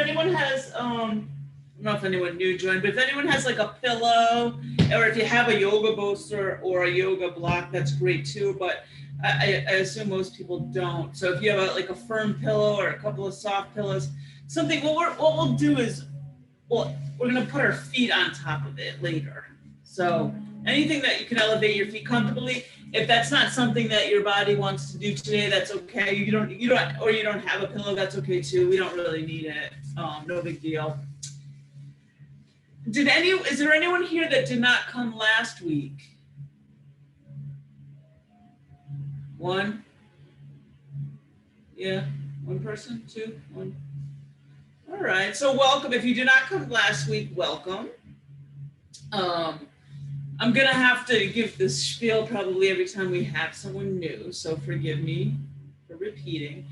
anyone has, I don't know if anyone new joined, but if anyone has like a pillow, or if you have a yoga bolster or a yoga block, that's great too. But I assume most people don't. So if you have like a firm pillow or a couple of soft pillows, something, what we'll do is, well, we're going to put our feet on top of it later. So anything that you can elevate your feet comfortably. If that's not something that your body wants to do today, that's okay. You don't, or you don't have a pillow, that's okay too. We don't really need it. No big deal. Is there anyone here that did not come last week? One? Yeah, one person, two, one. All right, so welcome. If you did not come last week, welcome. I'm gonna have to give this spiel probably every time we have someone new, so forgive me for repeating.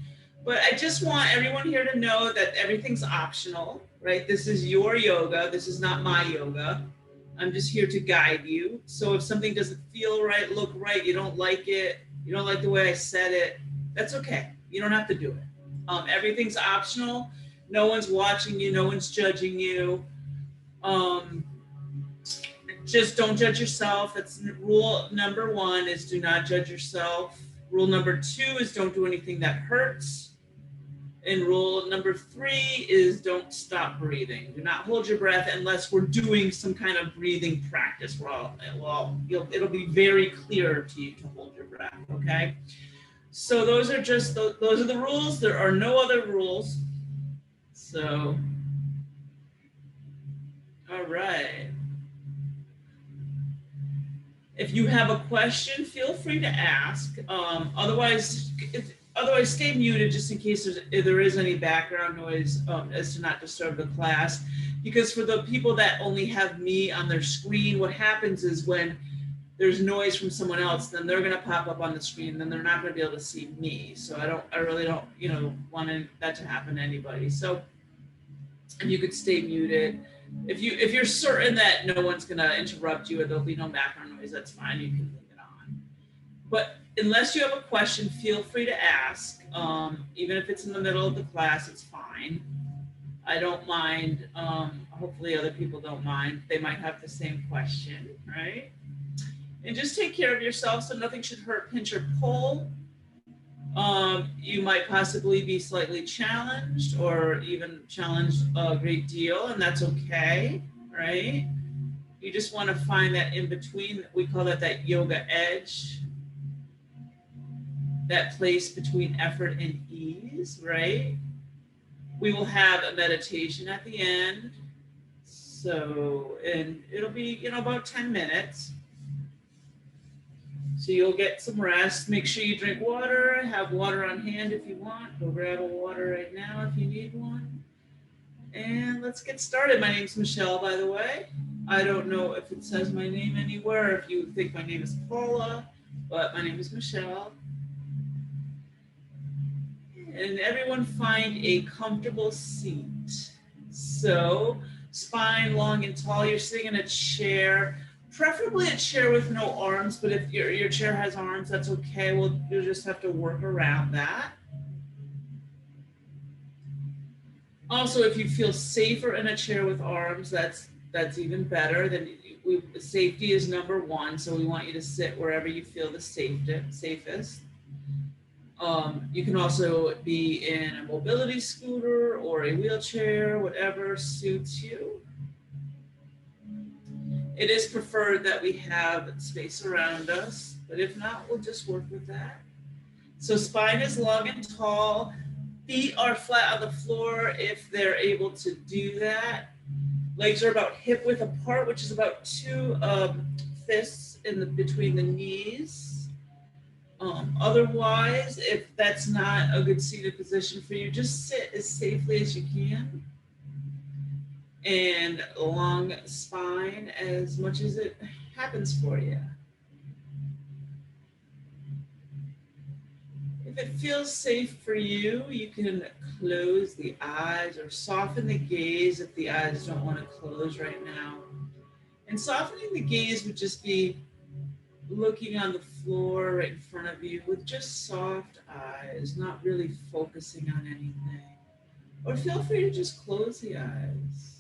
But I just want everyone here to know that everything's optional, right? This is your yoga. This is not my yoga. I'm just here to guide you. So if something doesn't feel right, look right, you don't like it, you don't like the way I said it, that's okay. You don't have to do it. Everything's optional. No one's watching you. No one's judging you. Just don't judge yourself. That's rule number 1, is do not judge yourself. Rule number 2 is don't do anything that hurts. And rule number 3 is don't stop breathing. Do not hold your breath unless we're doing some kind of breathing practice. It'll be very clear to you to hold your breath, okay? So those are the rules. There are no other rules. So, all right. If you have a question, feel free to ask. Otherwise, stay muted just in case if there is any background noise, as to not disturb the class. Because for the people that only have me on their screen, what happens is when there's noise from someone else, then they're going to pop up on the screen, and then they're not going to be able to see me. So I really don't, want that to happen to anybody. So if you could stay muted. If you're certain that no one's going to interrupt you or there'll be no background noise, that's fine. You can leave it on. But unless you have a question, feel free to ask. Even if it's in the middle of the class, it's fine. I don't mind. Hopefully other people don't mind. They might have the same question, right? And just take care of yourself so nothing should hurt, pinch, or pull. You might possibly be slightly challenged or even challenged a great deal, and that's okay, right? You just want to find that in between. We call that yoga edge, that place between effort and ease, right? We will have a meditation at the end. So, and it'll be, about 10 minutes. So you'll get some rest. Make sure you drink water. Have water on hand if you want. Go grab a water right now if you need one. And let's get started. My name's Michelle, by the way. I don't know if it says my name anywhere, if you think my name is Paula, but my name is Michelle. And everyone find a comfortable seat. So spine long and tall. You're sitting in a chair. Preferably a chair with no arms, but if your chair has arms, that's okay. You'll just have to work around that. Also, if you feel safer in a chair with arms, that's even better. Then safety is number 1, so we want you to sit wherever you feel the safest. You can also be in a mobility scooter or a wheelchair, whatever suits you. It is preferred that we have space around us, but if not, we'll just work with that. So spine is long and tall. Feet are flat on the floor if they're able to do that. Legs are about hip width apart, which is about 2 fists between the knees. Otherwise, if that's not a good seated position for you, just sit as safely as you can. And long spine as much as it happens for you. If it feels safe for you, you can close the eyes or soften the gaze if the eyes don't want to close right now. And softening the gaze would just be looking on the floor right in front of you with just soft eyes, not really focusing on anything. Or feel free to just close the eyes.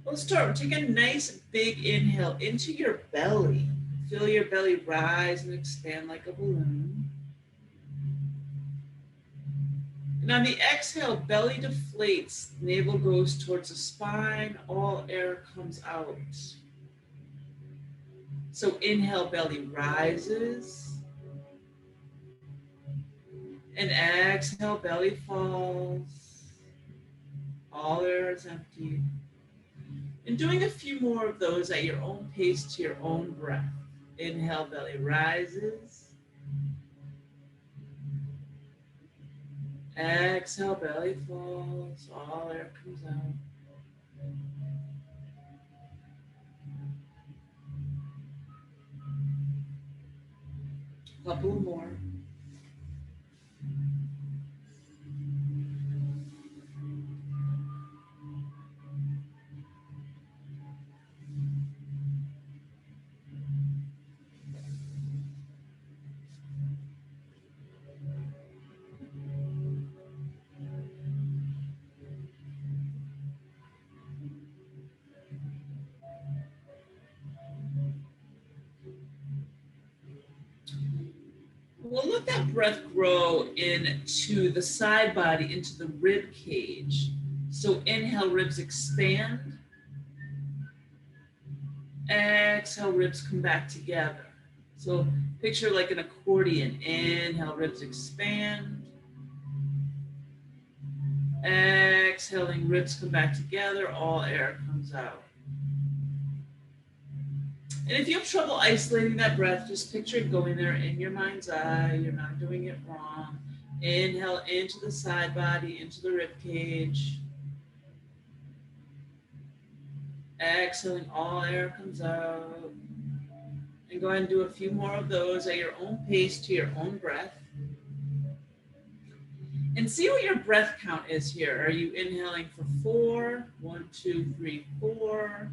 We'll start. Take a nice big inhale into your belly. Feel your belly rise and expand like a balloon. And on the exhale, belly deflates, navel goes towards the spine, all air comes out. So inhale, belly rises. And exhale, belly falls. All air is empty. And doing a few more of those at your own pace to your own breath. Inhale, belly rises. Exhale, belly falls. All air comes out. Couple more. We'll let that breath grow into the side body, into the rib cage. So inhale, ribs expand. Exhale, ribs come back together. So picture like an accordion. Inhale, ribs expand. Exhaling, ribs come back together. All air comes out. And if you have trouble isolating that breath, just picture it going there in your mind's eye. You're not doing it wrong. Inhale into the side body, into the rib cage. Exhaling, all air comes out. And go ahead and do a few more of those at your own pace to your own breath. And see what your breath count is here. Are you inhaling for 4? 1, 2, 3, 4.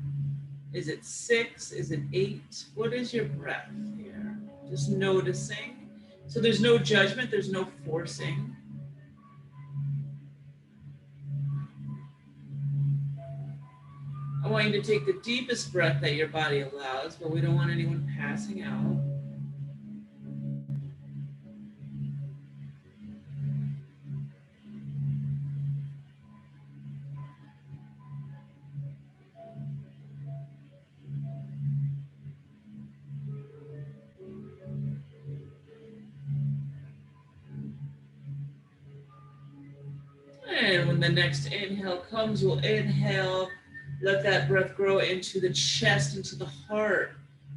Is it 6? Is it 8? What is your breath here? Just noticing. So there's no judgment, there's no forcing. I want you to take the deepest breath that your body allows, but we don't want anyone passing out. And when the next inhale comes, we'll inhale, let that breath grow into the chest, into the heart.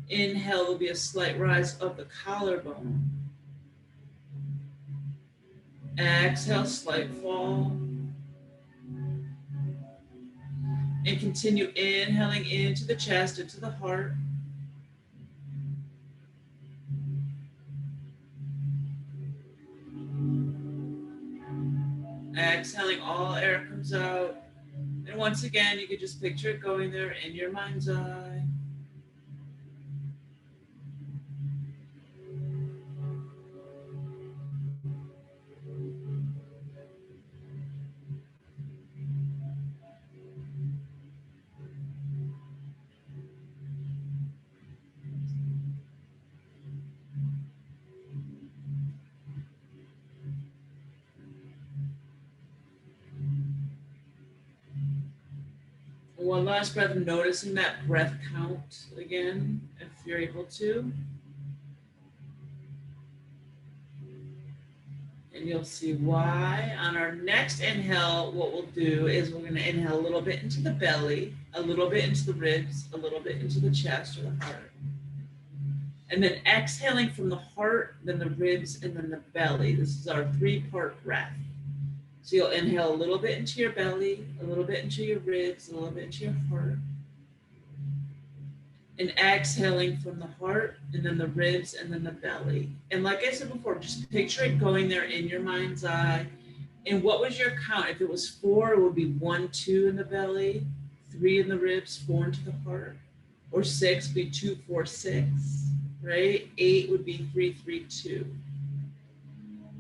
Inhale, there'll be a slight rise of the collarbone. Exhale, slight fall. And continue inhaling into the chest, into the heart. Exhaling, all air comes out. And once again, you can just picture it going there in your mind's eye. One last breath, noticing that breath count again, if you're able to. And you'll see why. On our next inhale, what we'll do is we're going to inhale a little bit into the belly, a little bit into the ribs, a little bit into the chest or the heart. And then exhaling from the heart, then the ribs, and then the belly. This is our 3-part breath. So you'll inhale a little bit into your belly, a little bit into your ribs, a little bit into your heart. And exhaling from the heart, and then the ribs, and then the belly. And like I said before, just picture it going there in your mind's eye. And what was your count? If it was 4, it would be 1, 2 in the belly, 3 in the ribs, 4 into the heart. Or 6 would be 2, 4, 6, right? 8 would be 3, 3, 2.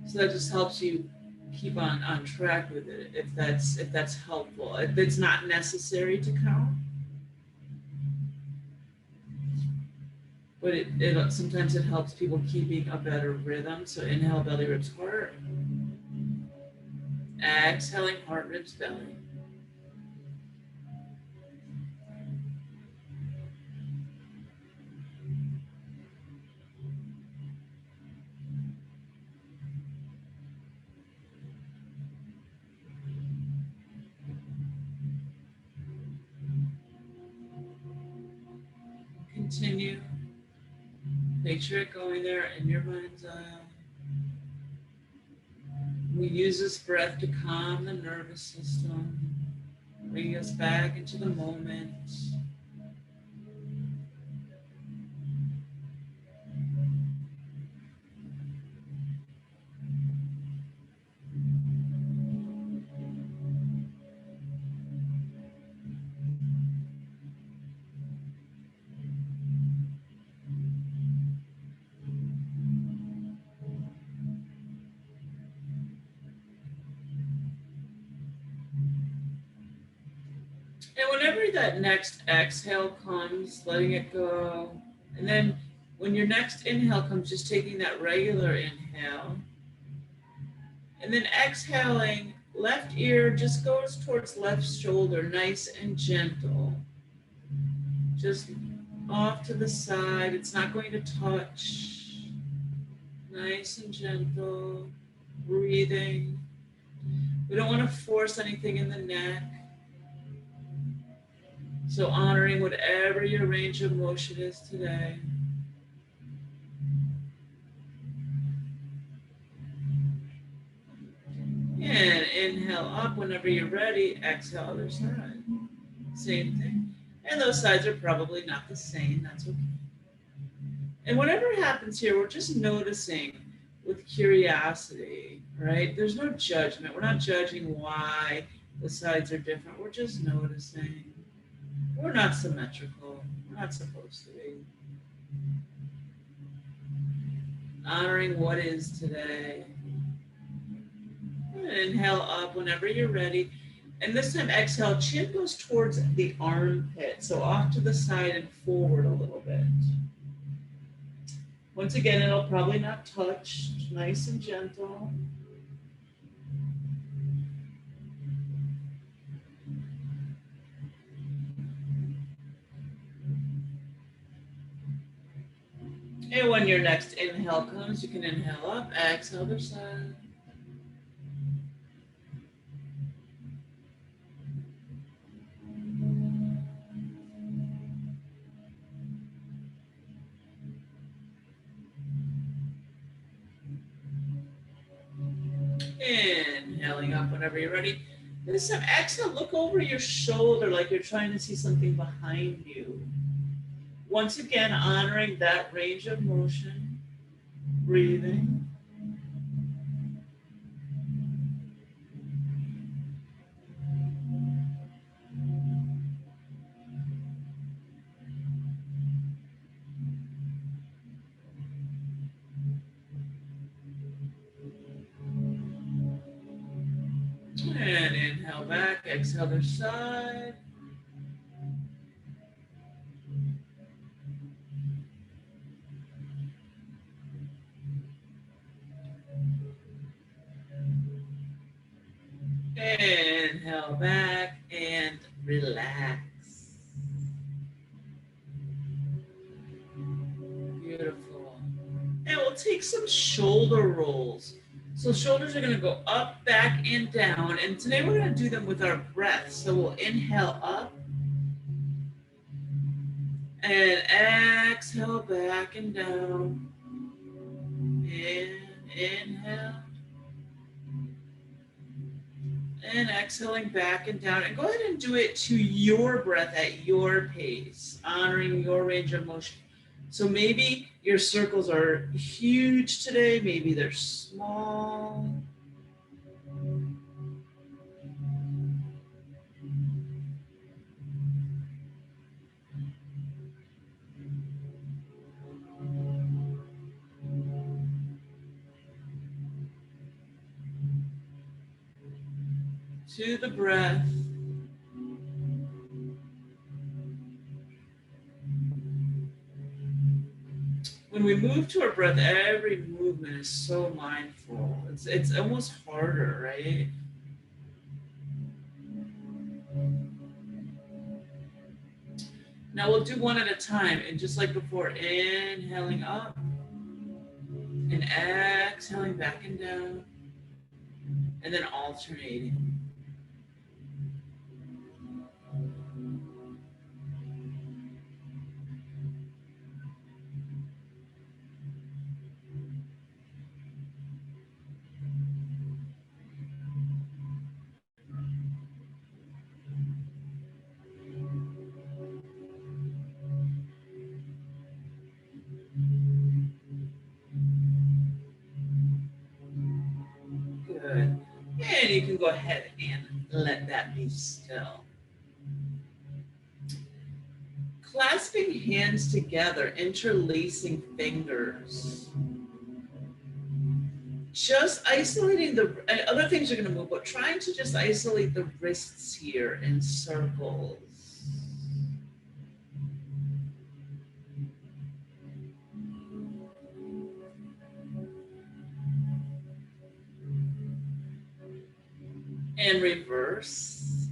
So that just helps you keep on track with it if that's helpful. If it's not necessary to count, but it sometimes it helps people keeping a better rhythm. So inhale, belly ribs heart. Exhaling, heart ribs belly. Continue. Picture it going there in your mind's eye. We use this breath to calm the nervous system, bring us back into the moment. And whenever that next exhale comes, letting it go. And then when your next inhale comes, just taking that regular inhale. And then exhaling, left ear just goes towards left shoulder, nice and gentle. Just off to the side. It's not going to touch. Nice and gentle. Breathing. We don't want to force anything in the neck. So honoring whatever your range of motion is today. And inhale up whenever you're ready. Exhale other side. Same thing. And those sides are probably not the same. That's okay. And whatever happens here, we're just noticing with curiosity, right? There's no judgment. We're not judging why the sides are different. We're just noticing. We're not symmetrical. We're not supposed to be. Honoring what is today. Inhale up whenever you're ready. And this time exhale, chin goes towards the armpit. So off to the side and forward a little bit. Once again, it'll probably not touch. Nice and gentle. And when your next inhale comes, you can inhale up, exhale other side. Inhaling up whenever you're ready. This time, exhale, look over your shoulder like you're trying to see something behind you. Once again, honoring that range of motion, breathing. And inhale back, exhale other side. Inhale back and relax. Beautiful. And we'll take some shoulder rolls. So shoulders are going to go up, back, and down. And today we're going to do them with our breath. So we'll inhale up. And exhale back and down. And inhale. And exhaling back and down. And go ahead and do it to your breath at your pace, honoring your range of motion. So maybe your circles are huge today, maybe they're small. to the breath. When we move to our breath, every movement is so mindful. It's almost harder, right? Now we'll do one at a time, and just like before, inhaling up and exhaling back and down, and then alternating. Good. And you can go ahead and let that be still. Clasping hands together, interlacing fingers. Just isolating the, and other things are going to move, but trying to just isolate the wrists here in circles. And reverse.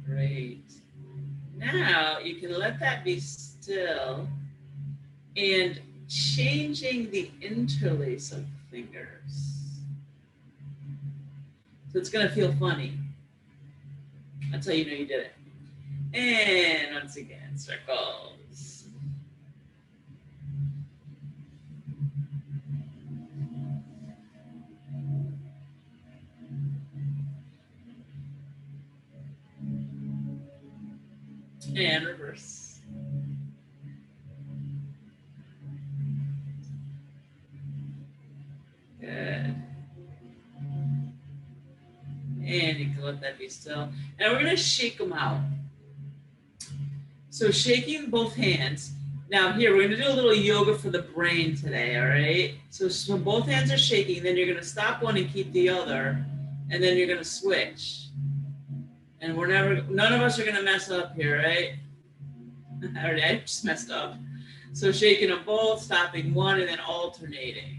Great. Now you can let that be still and changing the interlace of the fingers. So it's going to feel funny. That's how you know you did it. And once again, circles. And reverse. Good. And you can let that be still. And we're going to shake them out. So shaking both hands. Now here, we're going to do a little yoga for the brain today, all right? So both hands are shaking, then you're going to stop one and keep the other, and then you're going to switch. And none of us are going to mess up here, right? I just messed up. So shaking them both, stopping one, and then alternating.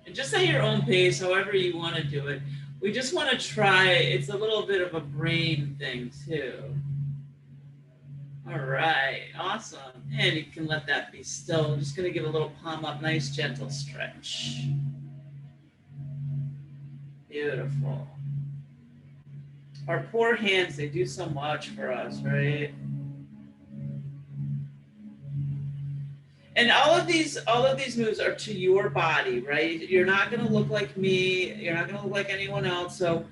And just at your own pace, however you want to do it. We just want to try, it's a little bit of a brain thing too. All right, awesome. And you can let that be still. I'm just going to give a little palm up, nice gentle stretch. Beautiful. Our poor hands, they do so much for us, right? And all of these moves are to your body, right? You're not going to look like me. You're not going to look like anyone else. So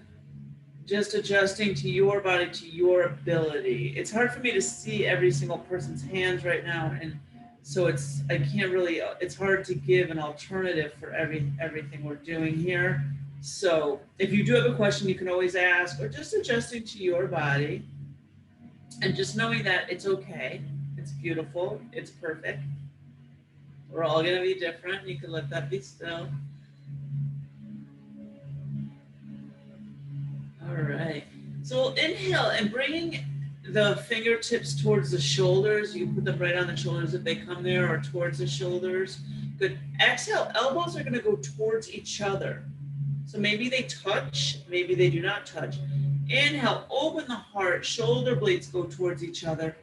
just adjusting to your body, to your ability. It's hard for me to see every single person's hands right now. And so it's hard to give an alternative for everything we're doing here. So if you do have a question, you can always ask, or just adjusting to your body and just knowing that it's okay. It's beautiful. It's perfect. We're all going to be different. You can let that be still. All right. So we'll inhale and bringing the fingertips towards the shoulders. You can put them right on the shoulders if they come there, or towards the shoulders. Good. Exhale, elbows are going to go towards each other. So maybe they touch, maybe they do not touch. Inhale, open the heart, shoulder blades go towards each other.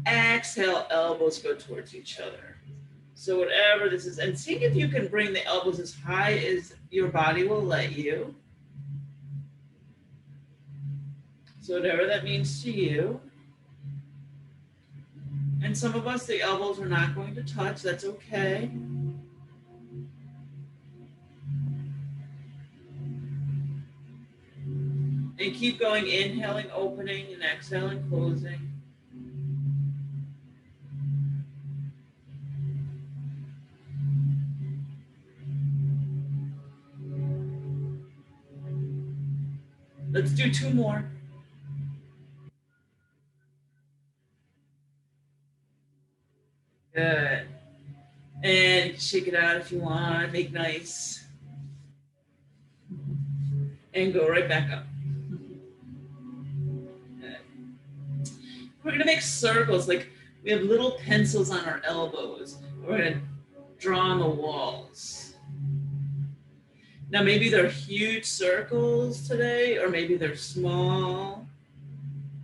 Exhale, elbows go towards each other. So whatever this is, and see if you can bring the elbows as high as your body will let you. So whatever that means to you. And some of us, the elbows are not going to touch. That's okay. And keep going, inhaling, opening, and exhaling, closing. Let's do 2 more. Good. And shake it out if you want, make nice. And go right back up. Good. We're gonna make circles, like we have little pencils on our elbows. We're gonna draw on the walls. Now maybe they're huge circles today, or maybe they're small,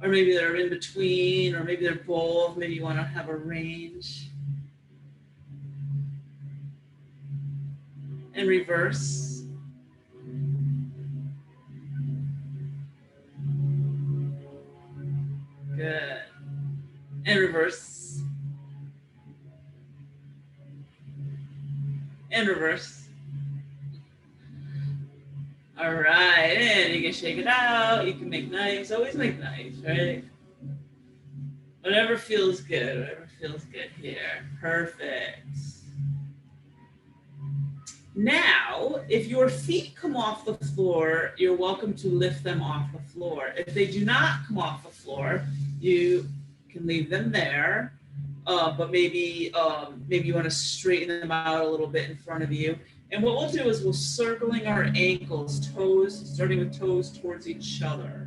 or maybe they're in between, or maybe they're both. Maybe you want to have a range. And reverse. Good. And reverse. And reverse. All right, and you can shake it out. You can make nice. Always make nice, right? Whatever feels good. Whatever feels good here. Perfect. Now, if your feet come off the floor, you're welcome to lift them off the floor. If they do not come off the floor, you can leave them there. But maybe you want to straighten them out a little bit in front of you. And what we'll do is we'll circling our ankles, toes, starting with toes towards each other.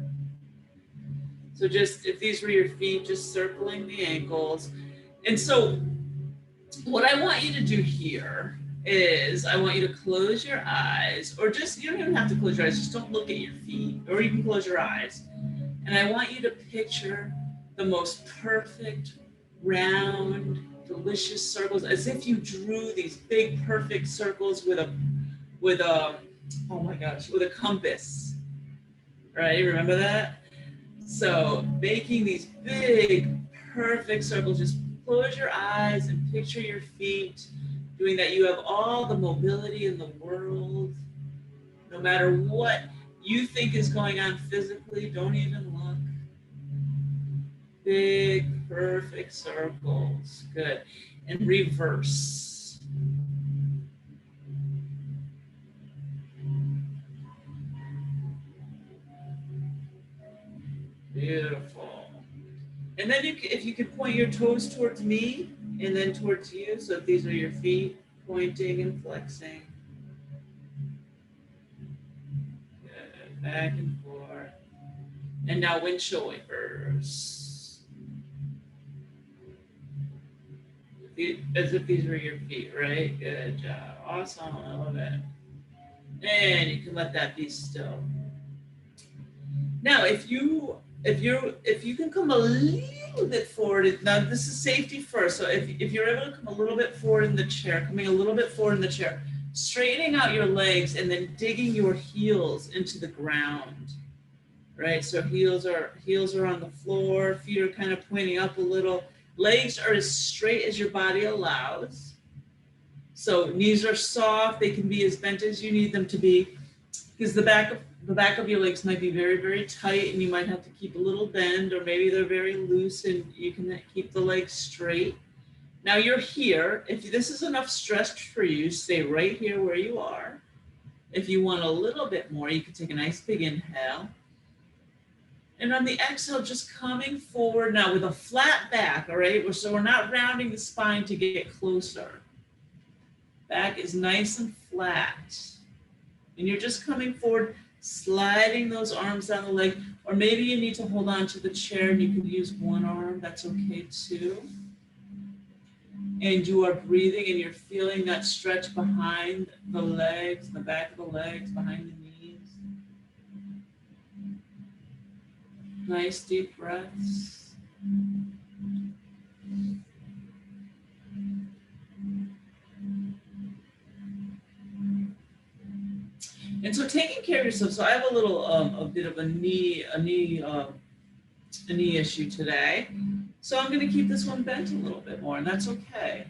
So just, if these were your feet, just circling the ankles. And so what I want you to do here is I want you to close your eyes, or just, you don't even have to close your eyes, just don't look at your feet, or you can close your eyes. And I want you to picture the most perfect, round, delicious circles, as if you drew these big, perfect circles with a oh my gosh, with a compass, right? Remember that? So making these big, perfect circles, just close your eyes and picture your feet doing that. You have all the mobility in the world. No matter what you think is going on physically, don't even look. Big, perfect circles. Good. And reverse. Beautiful. And then if you could point your toes towards me and then towards you. So if these are your feet, pointing and flexing. Good. Back and forth. And now windshield wipers. As if these were your feet, right? Good job. Awesome. I love it. And you can let that be still. Now, if you can come a little bit forward, now this is safety first. So if you're able to come a little bit forward in the chair, coming a little bit forward in the chair, straightening out your legs and then digging your heels into the ground, right? So heels are on the floor, feet are kind of pointing up a little. Legs are as straight as your body allows. So knees are soft. They can be as bent as you need them to be, because the back of your legs might be very, very tight and you might have to keep a little bend, or maybe they're very loose and you can keep the legs straight. Now you're here. If this is enough stretch for you, stay right here where you are. If you want a little bit more, you can take a nice big inhale. And on the exhale, just coming forward now with a flat back, all right? So we're not rounding the spine to get closer. Back is nice and flat. And you're just coming forward, sliding those arms down the leg. Or maybe you need to hold on to the chair and you can use one arm. That's okay too. And you are breathing and you're feeling that stretch behind the legs, the back of the legs, behind the knees. Nice deep breaths. And so taking care of yourself. So I have a bit of a knee issue today. So I'm going to keep this one bent a little bit more, and that's okay.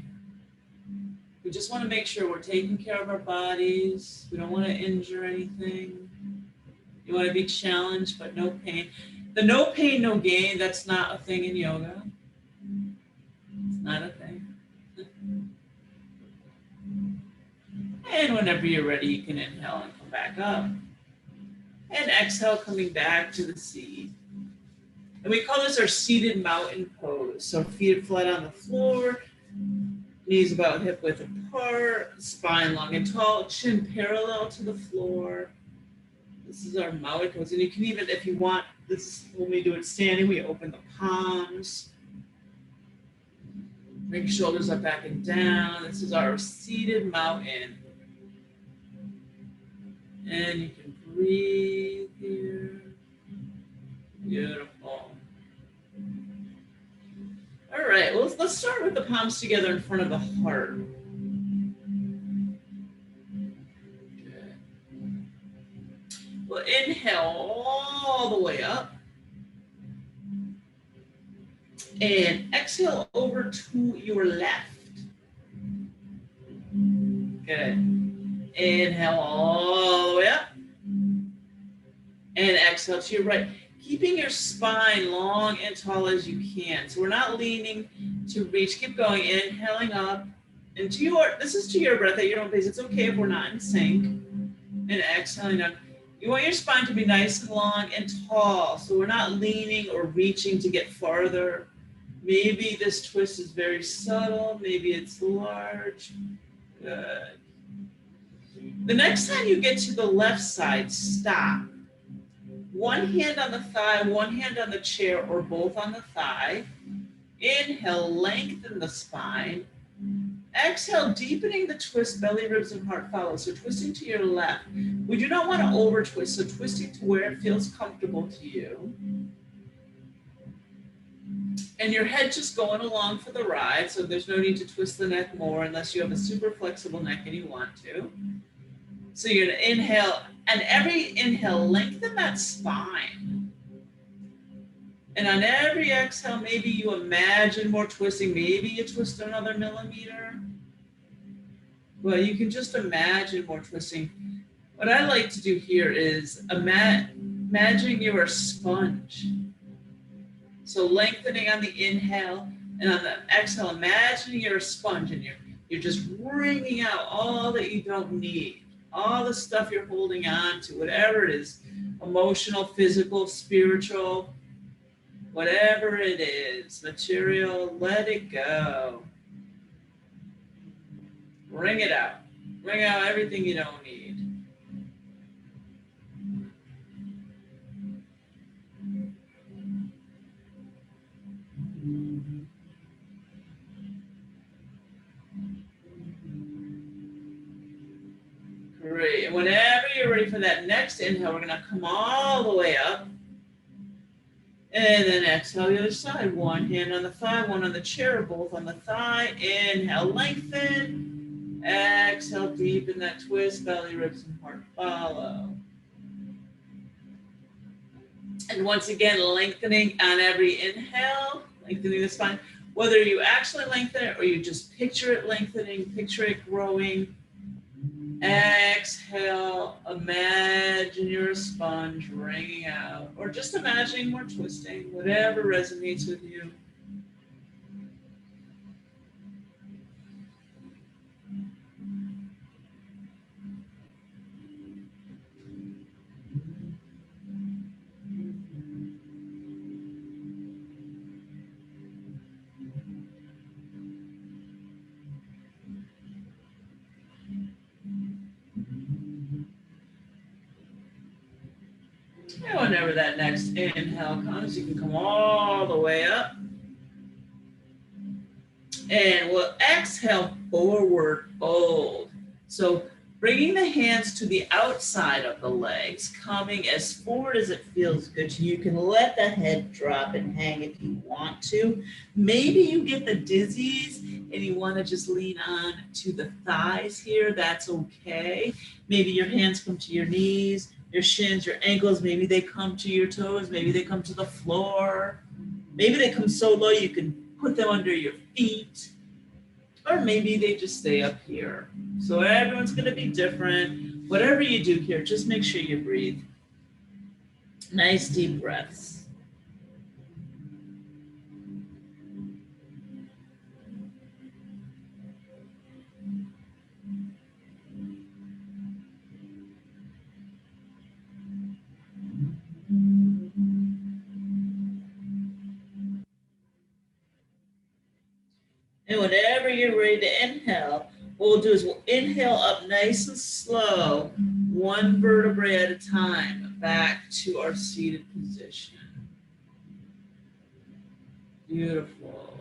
We just want to make sure we're taking care of our bodies. We don't want to injure anything. You want to be challenged, but no pain. The no pain, no gain, that's not a thing in yoga. It's not a thing. And whenever you're ready, you can inhale and come back up. And exhale, coming back to the seat. And we call this our seated mountain pose. So feet flat on the floor, knees about hip width apart, spine long and tall, chin parallel to the floor. This is our mountain pose. And you can even, if you want, this is when we do it standing, we open the palms. Bring shoulders up, back, and down. This is our seated mountain. And you can breathe here. Beautiful. All right, well, let's start with the palms together in front of the heart. Okay. Well, inhale all the way up. And exhale over to your left. Good. Inhale all the way up. And exhale to your right. Keeping your spine long and tall as you can. So we're not leaning to reach. Keep going. Inhaling up. And this is to your breath at your own pace. It's okay if we're not in sync. And exhaling up. You want your spine to be nice and long and tall. So we're not leaning or reaching to get farther. Maybe this twist is very subtle. Maybe it's large. Good. The next time you get to the left side, stop. One hand on the thigh, one hand on the chair, or both on the thigh. Inhale, lengthen the spine. Exhale, deepening the twist, belly, ribs, and heart follow. So twisting to your left. We do not want to over twist, so twisting to where it feels comfortable to you. And your head just going along for the ride, so there's no need to twist the neck more unless you have a super flexible neck and you want to. So you're going to inhale, and every inhale, lengthen that spine. And on every exhale, maybe you imagine more twisting. Maybe you twist another millimeter. Well, you can just imagine more twisting. What I like to do here is imagine you're a sponge. So lengthening on the inhale, and on the exhale, imagining you're a sponge and you're just wringing out all that you don't need, all the stuff you're holding on to, whatever it is, emotional, physical, spiritual, whatever it is, material, let it go. Wring it out. Wring out everything you don't need. Great. And whenever you're ready for that next inhale, we're going to come all the way up. And then exhale the other side. One hand on the thigh, one on the chair, both on the thigh. Inhale, lengthen. Exhale, deepen that twist, belly, ribs, and heart follow. And once again, lengthening on every inhale, lengthening the spine. Whether you actually lengthen it or you just picture it lengthening, picture it growing. Exhale, imagine you're a sponge wringing out, or just imagining more twisting, whatever resonates with you. And whenever that next inhale comes, you can come all the way up. And we'll exhale, forward fold. So bringing the hands to the outside of the legs, coming as forward as it feels good to you. You can let the head drop and hang if you want to. Maybe you get the dizzies and you want to just lean on to the thighs here. That's okay. Maybe your hands come to your knees, your shins, your ankles. Maybe they come to your toes. Maybe they come to the floor. Maybe they come so low you can put them under your feet. Or maybe they just stay up here. So everyone's going to be different. Whatever you do here, just make sure you breathe. Nice deep breaths. And whenever you're ready to inhale, what we'll do is we'll inhale up nice and slow, one vertebrae at a time, back to our seated position. Beautiful.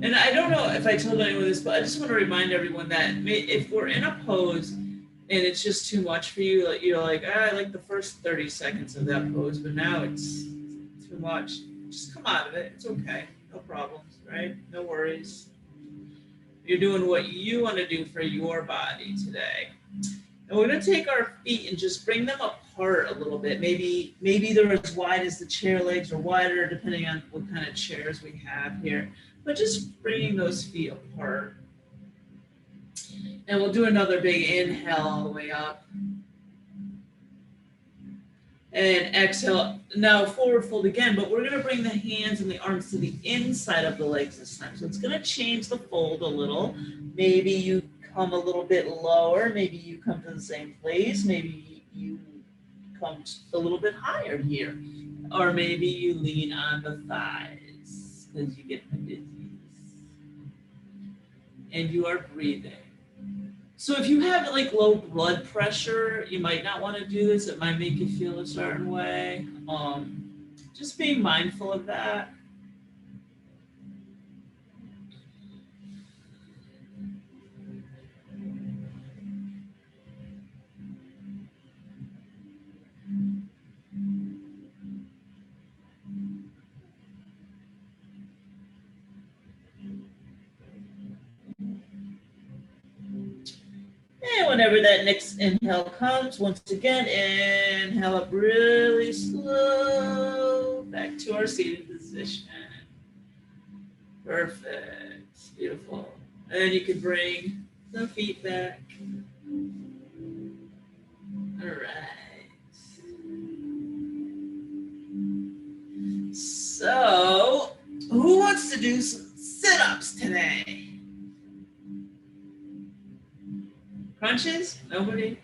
And I don't know if I told anyone this, but I just want to remind everyone that if we're in a pose and it's just too much for you, like you're like, I like the first 30 seconds of that pose, but now it's too much. Just come out of it. It's okay. No problems, right? No worries. You're doing what you want to do for your body today. And we're going to take our feet and just bring them apart a little bit. Maybe they're as wide as the chair legs or wider, depending on what kind of chairs we have here. But just bringing those feet apart. And we'll do another big inhale all the way up. And exhale. Now forward fold again, but we're going to bring the hands and the arms to the inside of the legs this time. So it's going to change the fold a little. Maybe you come a little bit lower. Maybe you come to the same place. Maybe you come a little bit higher here. Or maybe you lean on the thighs because you get the dizzies. And you are breathing. So if you have like low blood pressure, you might not want to do this. It might make you feel a certain way. Just being mindful of that. And whenever that next inhale comes, once again, inhale up really slow, back to our seated position. Perfect, beautiful. And then you can bring the feet back. All right. So, who wants to do some sit-ups today? Crunches? Nobody?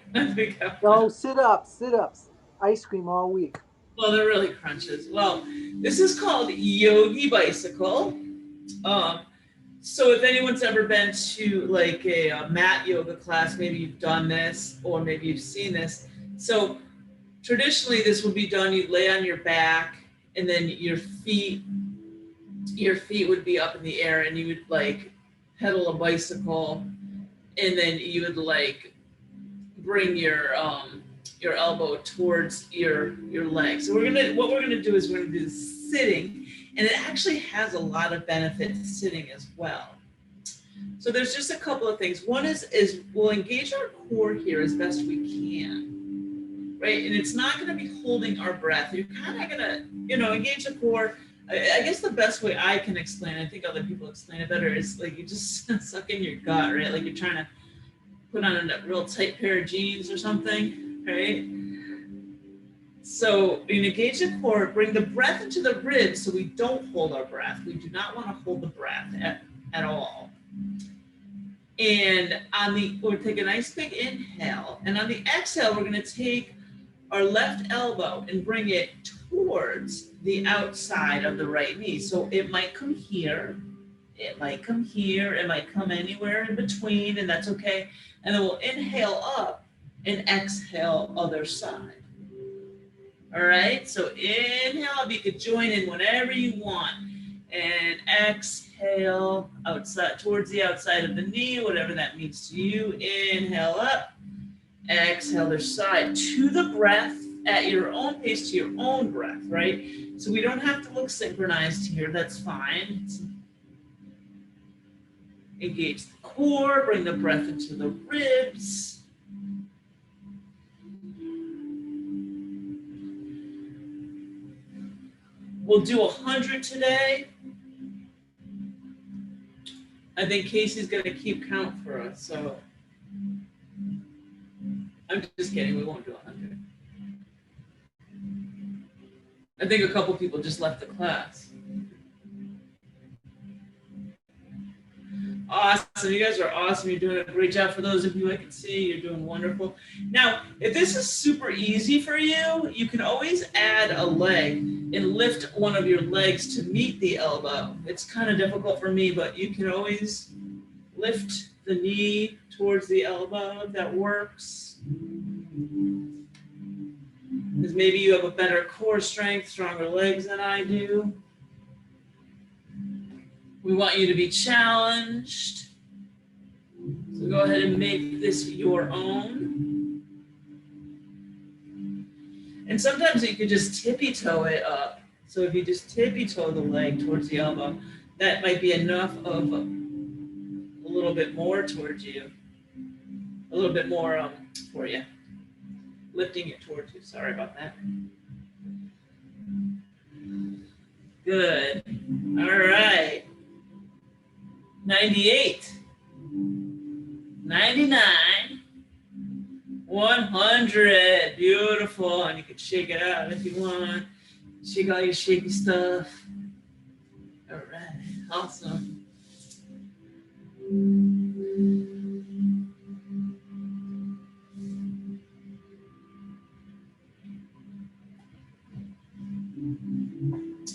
No, sit-ups. Ice cream all week. Well, they're really crunches. Well, this is called Yogi Bicycle. So if anyone's ever been to like a mat yoga class, maybe you've done this or maybe you've seen this. So traditionally this would be done, you'd lay on your back and then your feet would be up in the air and you would like pedal a bicycle and then you would like bring your elbow towards your leg. So what we're gonna do is we're gonna do this sitting. And it actually has a lot of benefit to sitting as well. So there's just a couple of things. One is we'll engage our core here as best we can, right? And it's not going to be holding our breath. You're kind of going to, engage the core. I guess the best way I can explain, I think other people explain it better, is like you just suck in your gut, right? Like you're trying to put on a real tight pair of jeans or something, right? So you engage the core, bring the breath into the ribs so we don't hold our breath. We do not want to hold the breath at all. And we'll take a nice big inhale. And on the exhale, we're going to take our left elbow and bring it towards the outside of the right knee. So it might come here, it might come here, it might come anywhere in between, and that's okay. And then we'll inhale up and exhale other side. All right, so inhale, you could join in whenever you want. And exhale outside, towards the outside of the knee, whatever that means to you. Inhale up, exhale other side to the breath at your own pace, to your own breath, right? So we don't have to look synchronized here, that's fine. Engage the core, bring the breath into the ribs. We'll do 100 today. I think Casey's going to keep count for us, so I'm just kidding, we won't do 100. I think a couple people just left the class. Awesome. You guys are awesome. You're doing a great job. For those of you I can see, you're doing wonderful. Now, if this is super easy for you, you can always add a leg and lift one of your legs to meet the elbow. It's kind of difficult for me, but you can always lift the knee towards the elbow. If that works. Because maybe you have a better core strength, stronger legs than I do. We want you to be challenged. So go ahead and make this your own. And sometimes you could just tippy toe it up. So if you just tippy toe the leg towards the elbow, that might be enough of a little bit more towards you. A little bit more for you. Lifting it towards you. Sorry about that. Good. All right. 98. 99. 100. Beautiful. And you can shake it out if you want. Shake all your shaky stuff. All right. Awesome.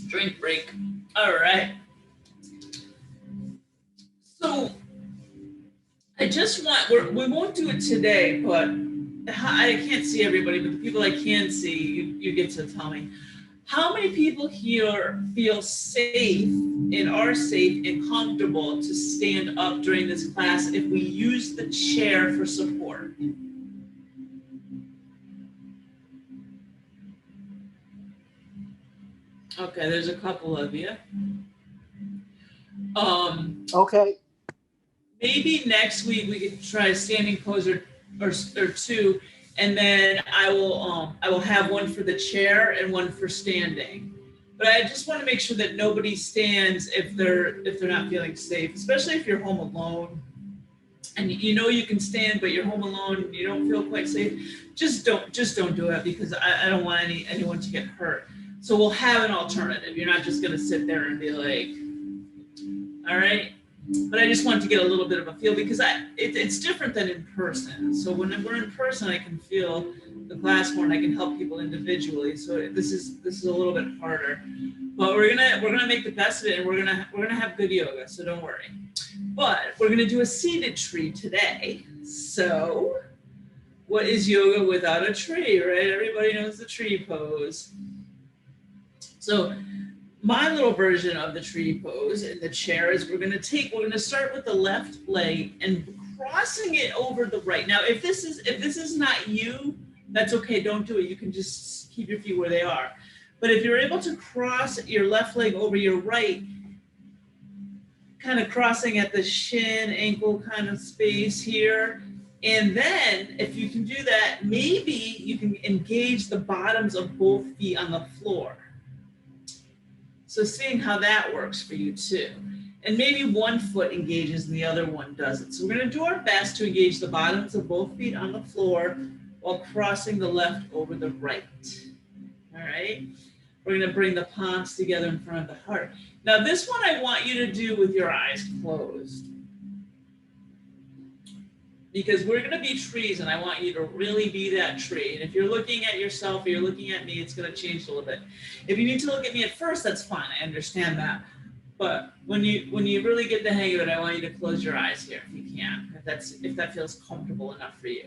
Drink break. All right. So I just want, we won't do it today, but I can't see everybody, but the people I can see, you get to tell me. How many people here feel safe and are safe and comfortable to stand up during this class if we use the chair for support? Okay, there's a couple of you. Okay. Maybe next week we could try a standing pose or two, and then I will have one for the chair and one for standing. But I just want to make sure that nobody stands if they're not feeling safe, especially if you're home alone and you know you can stand, but you're home alone and you don't feel quite safe. Just don't do it, because I don't want anyone to get hurt. So we'll have an alternative. You're not just going to sit there and be like, all right. But I just want to get a little bit of a feel, because it's different than in person. So when we're in person, I can feel the class more and I can help people individually. So this is a little bit harder, but we're gonna make the best of it, and we're gonna have good yoga. So don't worry. But we're gonna do a seated tree today. So what is yoga without a tree, right? Everybody knows the tree pose. So my little version of the tree pose in the chair is we're going to start with the left leg and crossing it over the right. Now, if this is not you, that's okay. Don't do it. You can just keep your feet where they are. But if you're able to cross your left leg over your right, kind of crossing at the shin, ankle kind of space here. And then if you can do that, maybe you can engage the bottoms of both feet on the floor. So seeing how that works for you too. And maybe one foot engages and the other one doesn't. So we're going to do our best to engage the bottoms of both feet on the floor while crossing the left over the right. All right. We're going to bring the palms together in front of the heart. Now this one I want you to do with your eyes closed, because we're going to be trees and I want you to really be that tree. And if you're looking at yourself or you're looking at me, it's going to change a little bit. If you need to look at me at first, that's fine. I understand that. But when you really get the hang of it, I want you to close your eyes here if you can, if that feels comfortable enough for you.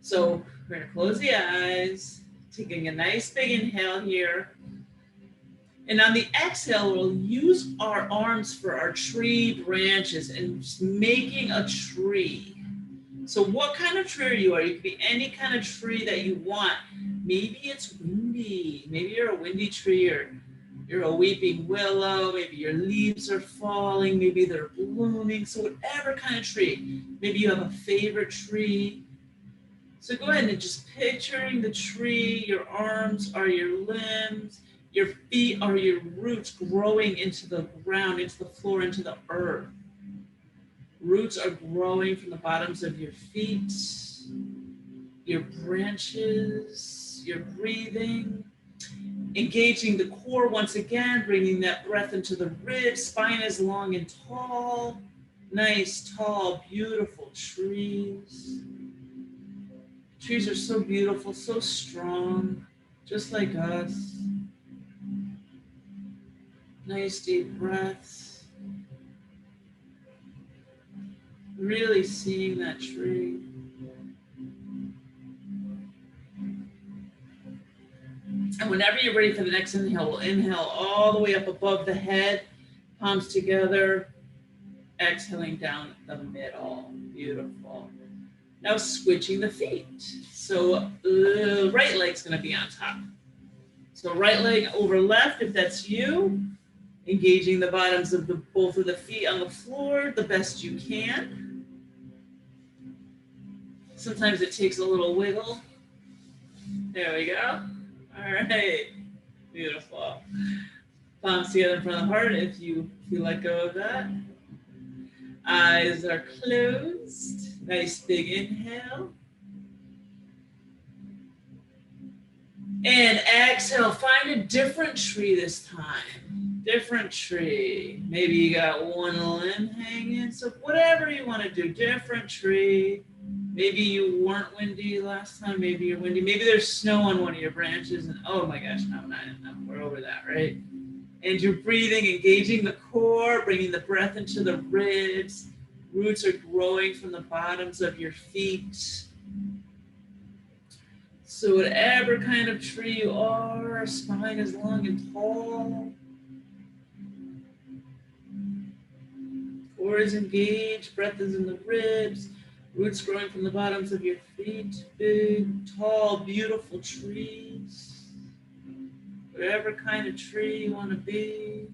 So we're going to close the eyes, taking a nice big inhale here. And on the exhale, we'll use our arms for our tree branches and just making a tree. So what kind of tree are you? You could be any kind of tree that you want. Maybe it's windy. Maybe you're a windy tree, or you're a weeping willow. Maybe your leaves are falling. Maybe they're blooming. So whatever kind of tree. Maybe you have a favorite tree. So go ahead and just picturing the tree. Your arms are your limbs. Your feet are your roots growing into the ground, into the floor, into the earth. Roots are growing from the bottoms of your feet, your branches, your breathing, engaging the core once again, bringing that breath into the ribs, spine is long and tall. Nice, tall, beautiful trees. Trees are so beautiful, so strong, just like us. Nice deep breaths. Really seeing that tree. And whenever you're ready for the next inhale, we'll inhale all the way up above the head, palms together, exhaling down the middle. Beautiful. Now switching the feet. So right leg's going to be on top. So right leg over left, if that's you, engaging the bottoms of both of the feet on the floor the best you can. Sometimes it takes a little wiggle. There we go. All right. Beautiful. Palms together in front of the heart if you let go of that. Eyes are closed. Nice big inhale. And exhale. Find a different tree this time. Different tree. Maybe you got one limb hanging. So whatever you want to do, different tree. Maybe you weren't windy last time. Maybe you're windy. Maybe there's snow on one of your branches. And oh my gosh, no, we're over that, right? And you're breathing, engaging the core, bringing the breath into the ribs. Roots are growing from the bottoms of your feet. So whatever kind of tree you are, spine is long and tall. Core is engaged, breath is in the ribs. Roots growing from the bottoms of your feet. Big, tall, beautiful trees. Whatever kind of tree you want to be.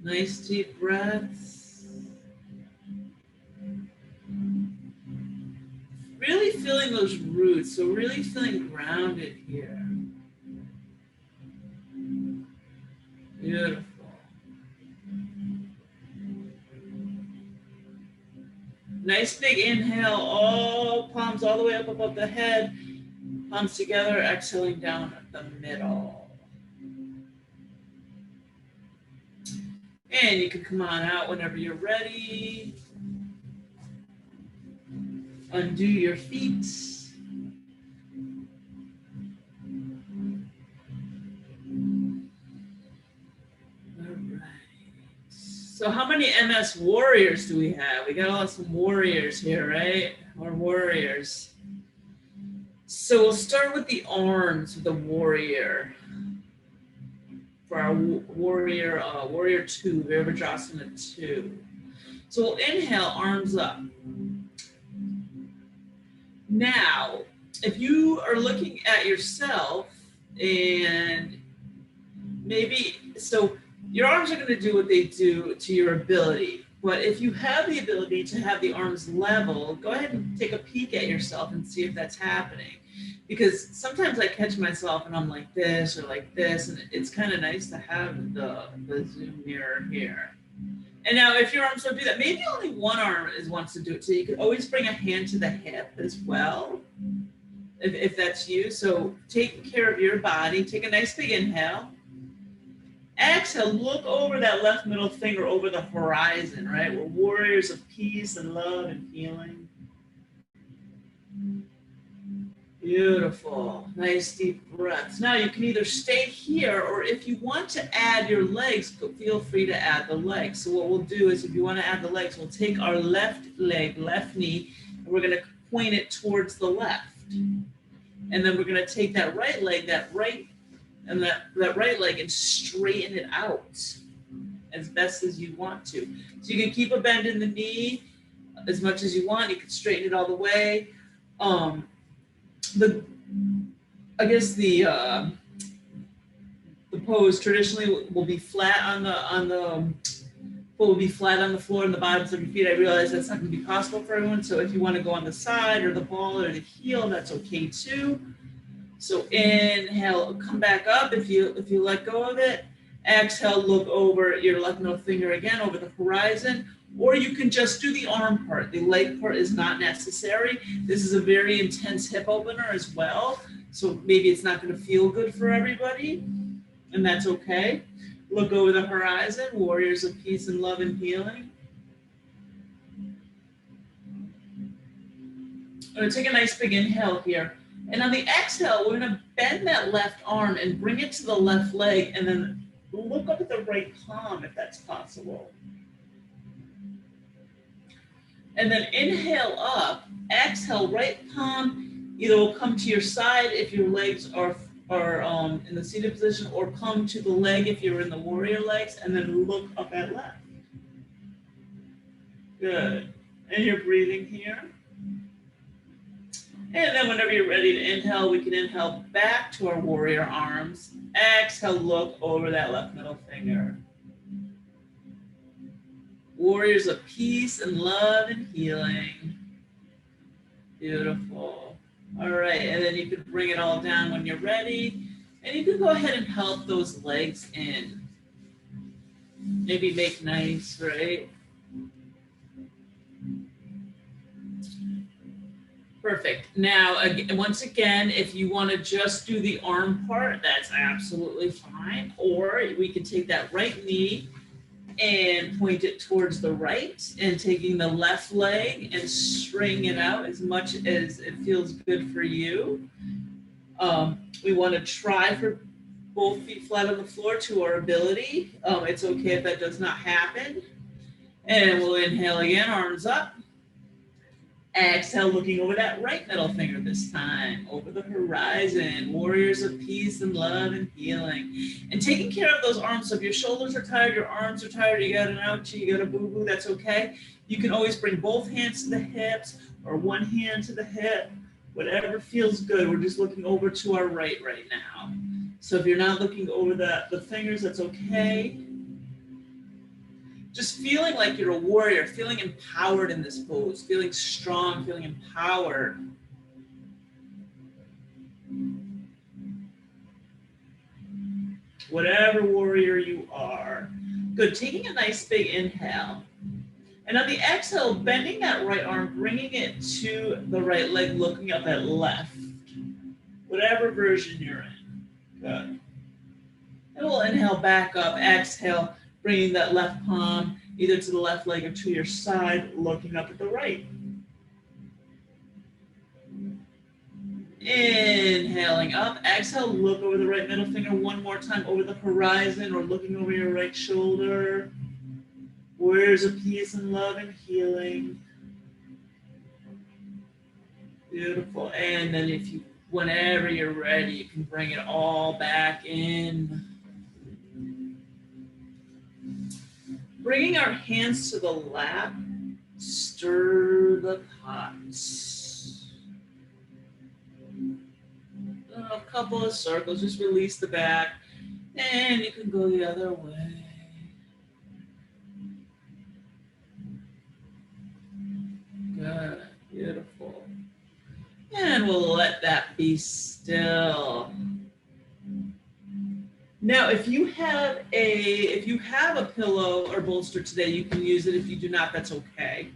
Nice deep breaths. Really feeling those roots, so really feeling grounded here. Beautiful. Nice big inhale, all palms all the way up above the head, palms together, exhaling down at the middle. And you can come on out whenever you're ready. Undo your feet. All right. So how many MS warriors do we have? We got some warriors here, right? We're warriors. So we'll start with the arms of the warrior. For our warrior, warrior 2, Virabhadrasana 2. So we'll inhale, arms up. Now, if you are looking at yourself and maybe, so your arms are going to do what they do to your ability. But if you have the ability to have the arms level, go ahead and take a peek at yourself and see if that's happening. Because sometimes I catch myself and I'm like this or like this, and it's kind of nice to have the Zoom mirror here. And now if your arms don't do that, maybe only one arm wants to do it. So you could always bring a hand to the hip as well, if that's you. So take care of your body. Take a nice big inhale. Exhale, look over that left middle finger over the horizon, right? We're warriors of peace and love and healing. Beautiful. Nice deep breaths. Now you can either stay here, or if you want to add your legs, feel free to add the legs. So what we'll do is, if you want to add the legs, we'll take our left leg, left knee, and we're going to point it towards the left. And then we're going to take that right leg, that right leg, and straighten it out as best as you want to. So you can keep a bend in the knee as much as you want. You can straighten it all the way. The pose traditionally will be flat on the floor and the bottoms of your feet. I realize that's not going to be possible for everyone. So if you want to go on the side or the ball or the heel, that's okay too. So inhale, come back up if you let go of it. Exhale, look over your left middle finger again over the horizon. Or you can just do the arm part. The leg part is not necessary. This is a very intense hip opener as well. So maybe it's not going to feel good for everybody, and that's okay. Look over the horizon, warriors of peace and love and healing. I'm going to take a nice big inhale here. And on the exhale, we're going to bend that left arm and bring it to the left leg and then look up at the right palm if that's possible. And then inhale up, exhale, right palm either will come to your side if your legs are in the seated position, or come to the leg if you're in the warrior legs, and then look up at left. Good. And you're breathing here. And then whenever you're ready to inhale, we can inhale back to our warrior arms. Exhale, look over that left middle finger. Warriors of peace and love and healing. Beautiful. All right, and then you can bring it all down when you're ready. And you can go ahead and help those legs in. Maybe make nice, right? Perfect. Now, once again, if you want to just do the arm part, that's absolutely fine. Or we can take that right knee and point it towards the right, and taking the left leg and string it out as much as it feels good for you. We want to try for both feet flat on the floor to our ability. It's okay if that does not happen. And we'll inhale again, arms up. Exhale, looking over that right middle finger this time, over the horizon, warriors of peace and love and healing. And taking care of those arms. So if your shoulders are tired, your arms are tired, you got an ouchie, you got a boo-boo, that's okay. You can always bring both hands to the hips or one hand to the hip, whatever feels good. We're just looking over to our right now. So if you're not looking over the fingers, that's okay. Just feeling like you're a warrior, feeling empowered in this pose, feeling strong, feeling empowered. Whatever warrior you are. Good, taking a nice big inhale. And on the exhale, bending that right arm, bringing it to the right leg, looking up at left. Whatever version you're in. Good. And we'll inhale back up, exhale, bringing that left palm either to the left leg or to your side, looking up at the right. Inhaling up, exhale, look over the right middle finger one more time over the horizon or looking over your right shoulder. Warriors of peace and love and healing. Beautiful. And then whenever you're ready, you can bring it all back in. Bringing our hands to the lap, stir the pots. A couple of circles, just release the back, and you can go the other way. Good, beautiful. And we'll let that be still. Now, if you have a pillow or bolster today, you can use it. If you do not, that's okay.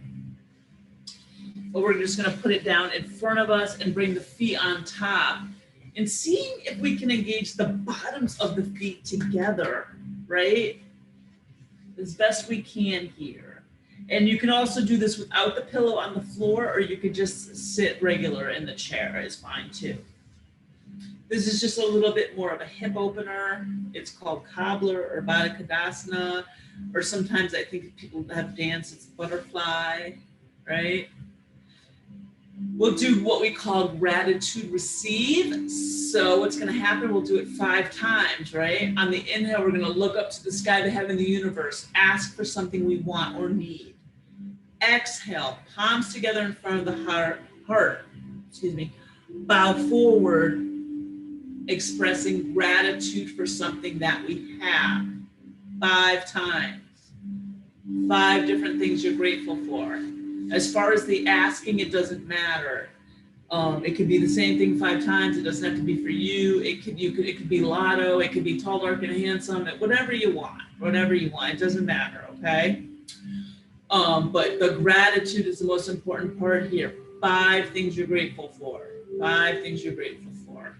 But we're just going to put it down in front of us and bring the feet on top, and seeing if we can engage the bottoms of the feet together, right? As best we can here. And you can also do this without the pillow on the floor, or you could just sit regular in the chair is fine too. This is just a little bit more of a hip opener. It's called cobbler or Baddha Konasana, or sometimes I think people have danced, it's butterfly, right? We'll do what we call gratitude receive. So what's gonna happen, we'll do it 5 times, right? On the inhale, we're gonna look up to the sky, the heaven, the universe, ask for something we want or need. Exhale, palms together in front of the heart, bow forward, expressing gratitude for something that we have. 5 times. 5 different things you're grateful for. As far as the asking, it doesn't matter. It could be the same thing 5 times. It doesn't have to be for you. It could be lotto. It could be tall, dark, and handsome. Whatever you want. It doesn't matter. Okay. But the gratitude is the most important part here. 5 things you're grateful for. 5 things you're grateful for.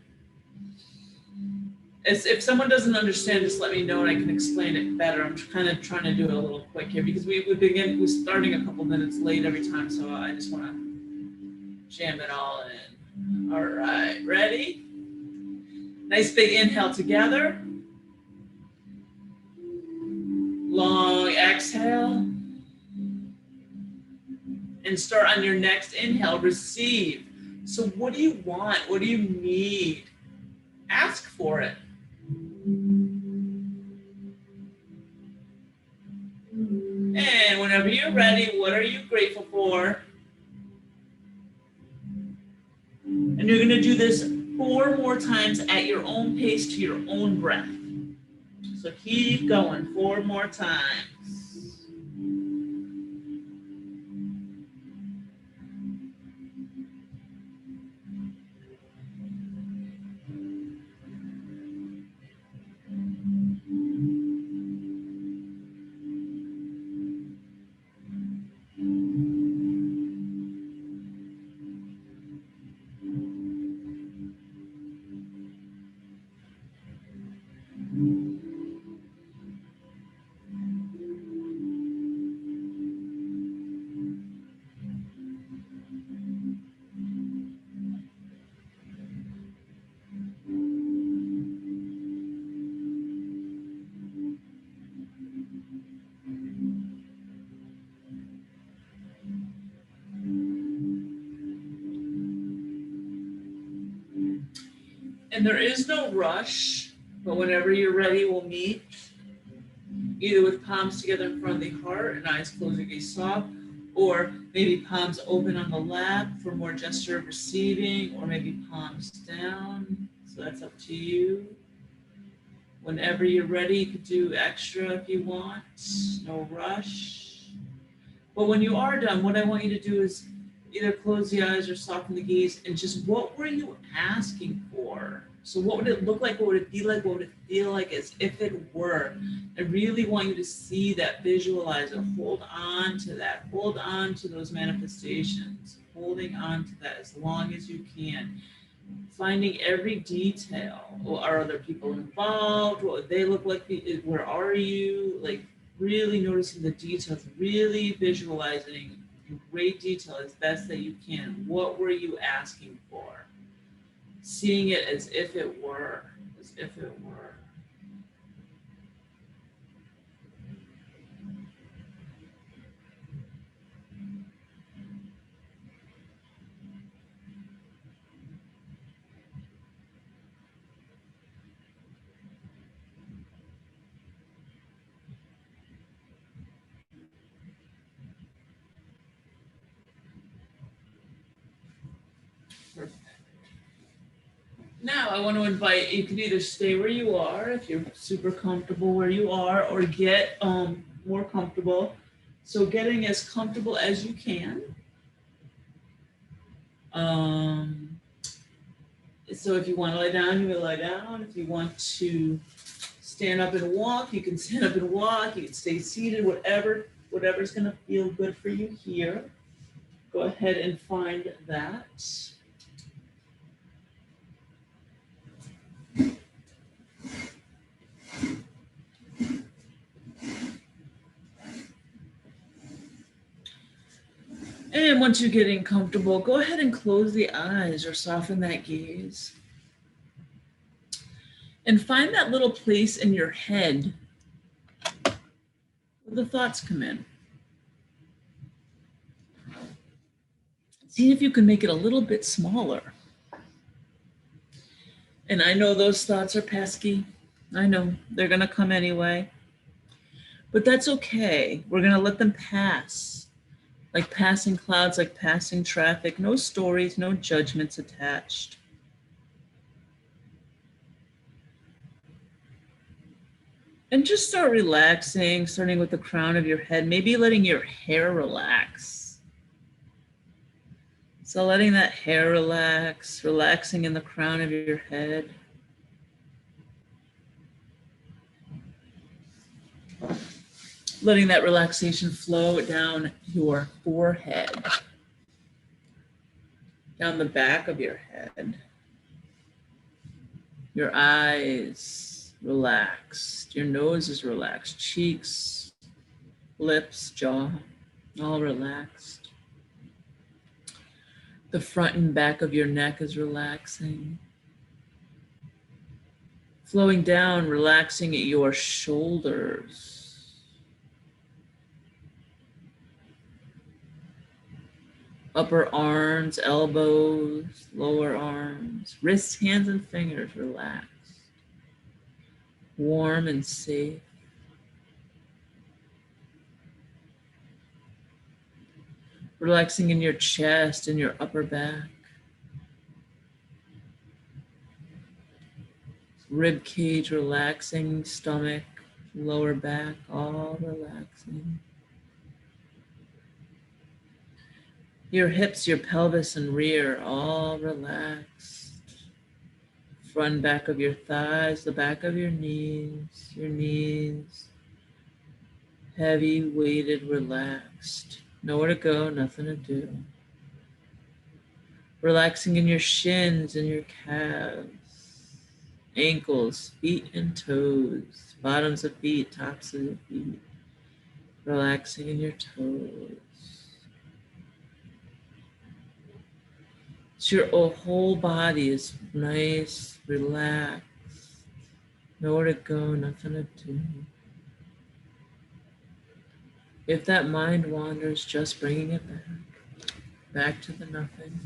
As if someone doesn't understand, just let me know and I can explain it better. I'm kind of trying to do it a little quick here because we're starting a couple minutes late every time, so I just want to jam it all in. All right, ready? Nice big inhale together. Long exhale. And start on your next inhale, receive. So what do you want? What do you need? Ask for it. And whenever you're ready, what are you grateful for? And you're going to do this 4 more times at your own pace to your own breath. So keep going 4 more times. And there is no rush, but whenever you're ready, we'll meet either with palms together in front of the heart and eyes closed or gaze soft, or maybe palms open on the lap for more gesture of receiving, or maybe palms down. So that's up to you. Whenever you're ready, you could do extra if you want, no rush. But when you are done, what I want you to do is either close the eyes or soften the gaze and just what were you asking for? So what would it look like? What would it be like? What would it feel like as if it were? I really want you to see that, visualize it, hold on to that, hold on to those manifestations, holding on to that as long as you can. Finding every detail. Well, are other people involved? What would they look like? Where are you? Like really noticing the details, really visualizing in great detail as best that you can. What were you asking for? Seeing it as if it were, as if it were. Perfect. Now I want to invite, you can either stay where you are if you're super comfortable where you are, or get more comfortable. So getting as comfortable as you can. So if you want to lie down, you will lie down. If you want to stand up and walk, you can stand up and walk. You can stay seated, whatever's going to feel good for you here. Go ahead and find that. And once you're getting comfortable, go ahead and close the eyes or soften that gaze. And find that little place in your head where the thoughts come in. See if you can make it a little bit smaller. And I know those thoughts are pesky. I know they're going to come anyway. But that's okay. We're going to let them pass. Like passing clouds, like passing traffic. No stories, no judgments attached. And just start relaxing, starting with the crown of your head, maybe letting your hair relax. So letting that hair relax, relaxing in the crown of your head. Letting that relaxation flow down your forehead, down the back of your head. Your eyes relaxed. Your nose is relaxed. Cheeks, lips, jaw, all relaxed. The front and back of your neck is relaxing. Flowing down, relaxing at your shoulders. Upper arms, elbows, lower arms, wrists, hands, and fingers relaxed. Warm and safe. Relaxing in your chest and your upper back. Rib cage relaxing, stomach, lower back, all relaxing. Your hips, your pelvis, and rear, all relaxed. Front and back of your thighs, the back of your knees, heavy, weighted, relaxed. Nowhere to go, nothing to do. Relaxing in your shins and your calves, ankles, feet, and toes, bottoms of feet, tops of the feet. Relaxing in your toes. So your whole body is nice, relaxed. Nowhere to go, nothing to do. If that mind wanders, just bringing it back to the nothing.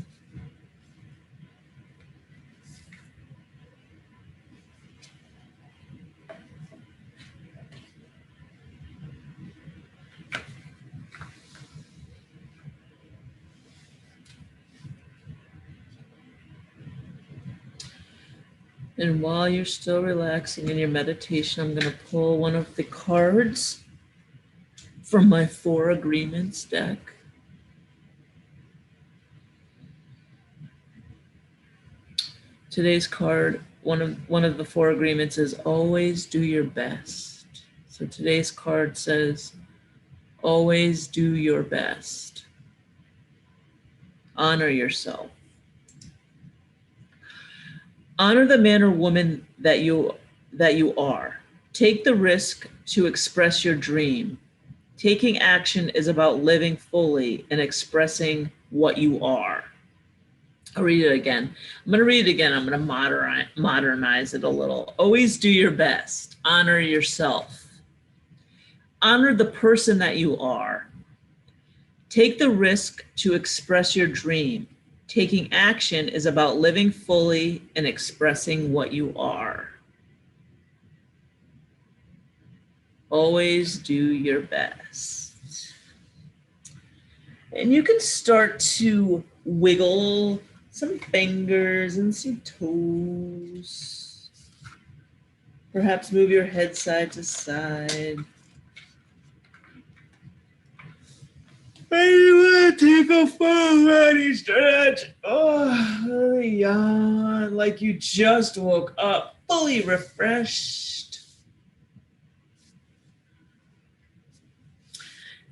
And while you're still relaxing in your meditation, I'm going to pull one of the cards from my 4 agreements deck. Today's card, one of the 4 agreements is always do your best. So today's card says, always do your best. Honor yourself. Honor the man or woman that you are. Take the risk to express your dream. Taking action is about living fully and expressing what you are. I'll read it again. I'm going to read it again. I'm going to modernize it a little. Always do your best. Honor yourself. Honor the person that you are. Take the risk to express your dream. Taking action is about living fully and expressing what you are. Always do your best. And you can start to wiggle some fingers and some toes. Perhaps move your head side to side. And you want to take a full body stretch. Oh, yawn, like you just woke up, fully refreshed.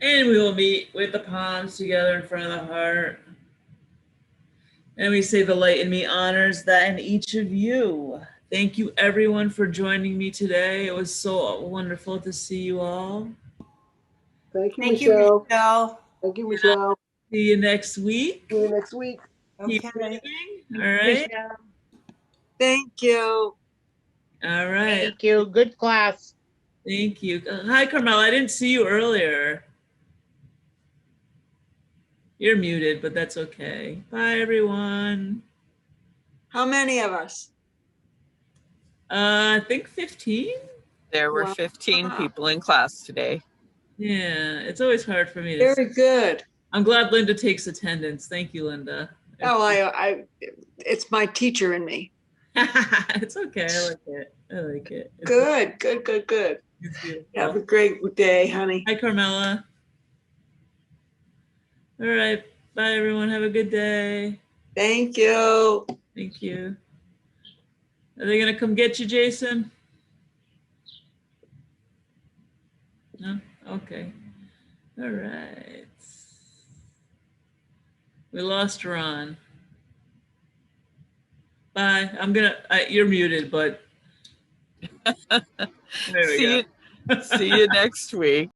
And we will meet with the palms together in front of the heart. And we say the light in me honors that in each of you. Thank you everyone for joining me today. It was so wonderful to see you all. Thank you, Thank Michelle. you, Michelle. Thank you, Michelle. See you next week. See you next week. Keep Okay. breathing. All right. Thank you. All right. Thank you. Good class. Thank you. Hi, Carmela. I didn't see you earlier. You're muted, but that's okay. Bye, everyone. How many of us? I think 15. There were Wow. 15 people in class today. Yeah, it's always hard for me to. Very good. I'm glad Linda takes attendance. Thank you, Linda. Oh, it's my teacher in me. It's okay. I like it. I like it. It's Good. It's beautiful. Have a great day, honey. Hi, Carmela. All right. Bye, everyone. Have a good day. Thank you. Thank you. Are they going to come get you, Jason? No? Okay. All right. We lost Ron. Bye. You're muted, but. There we See go. you next week.